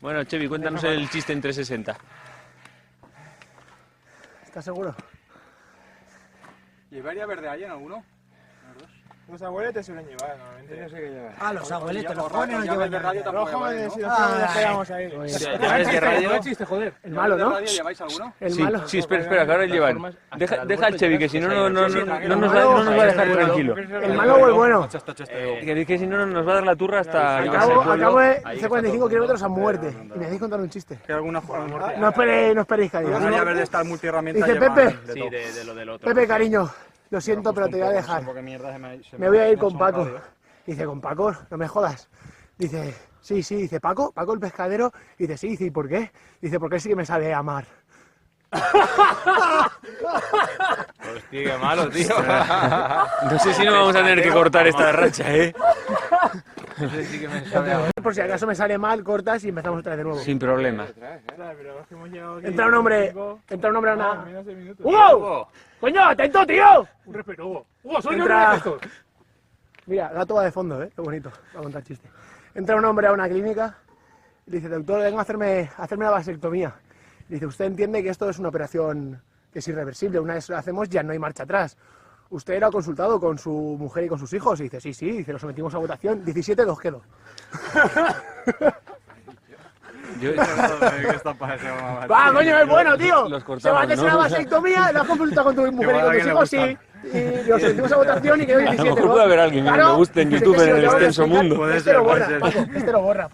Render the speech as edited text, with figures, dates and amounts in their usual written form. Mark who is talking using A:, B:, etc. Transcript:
A: Bueno, Chevy, cuéntanos el chiste en 360.
B: ¿Estás seguro?
C: ¿Llevaría verde ahí en alguno?
D: Los abueletes suelen llevar, normalmente.
C: No sé qué llevar.
B: Ah, los abuelitos, los
C: O
B: jóvenes no
C: llaves
B: llevan
C: de radio
B: nada.
C: tampoco
D: Los jóvenes, si
C: lleváis,
D: los
C: ¿no?
D: jóvenes nos quedamos ahí.
A: ¿Llaves de radio?
D: chiste, joder.
B: El malo, ¿no?
C: ¿De radio lleváis alguno?
B: El
A: Sí,
B: malo.
A: sí, espera, que ahora llevan. Deja al Chevy, que si no, no nos va a dejar tranquilo.
B: El malo o el bueno.
A: Que si no nos va a dar la turra hasta... yo qué sé,
B: Acabo de
A: pueblo.
B: hacer 45 kilómetros a muerte. Y me hacéis contar un chiste.
C: Que alguna forma.
B: No esperéis,
C: Las
B: cariño.
C: llaves de esta multiherramienta
B: Dice
C: llevan
B: Pepe.
C: de todo.
A: de lo del otro.
B: Pepe, cariño, lo siento, pero te voy a dejar. Me voy a ir con Paco. Dice, ¿con Paco? No me jodas. Dice, sí, dice, ¿Paco? ¿Paco el pescadero? Dice, sí, dice, ¿y por qué? Dice, porque él sí que me sabe amar.
A: Hostia, qué malo, tío. No sé si no vamos a tener que cortar esta racha, ¿eh? No sé si que me sabe...
B: Por si acaso me sale mal, cortas y empezamos otra vez de nuevo.
A: Sin problema.
D: Pero es que hemos llegado aquí.
B: Entra un hombre a una...
D: Menos de minutos.
B: ¡Hugo! ¡Coño, atento, tío!
D: Un respeto, Hugo. Hugo, soy yo
B: Entra...
D: el
B: Mira, gato va de fondo, ¿eh? Qué bonito. Va a contar chiste. Entra un hombre a una clínica y dice, doctor, vengo a hacerme una vasectomía. Dice, usted entiende que esto es una operación que es irreversible. Una vez lo hacemos ya no hay marcha atrás. ¿Usted era consultado con su mujer y con sus hijos? Y dice, sí. Dice, lo sometimos a votación. 17-2 quedó. ¡Va, coño, es bueno, tío!
A: Los
B: Se
A: cortamos,
B: va a hacer
A: ¿no?
B: una vasectomía, la has consultado con tu mujer y con tus hijos, sí. Y lo sometimos a votación y quedó 17-2.
A: A lo mejor puede haber alguien que no le guste en YouTube en el extenso mundo.
B: Este lo borra, Paco, este lo borra.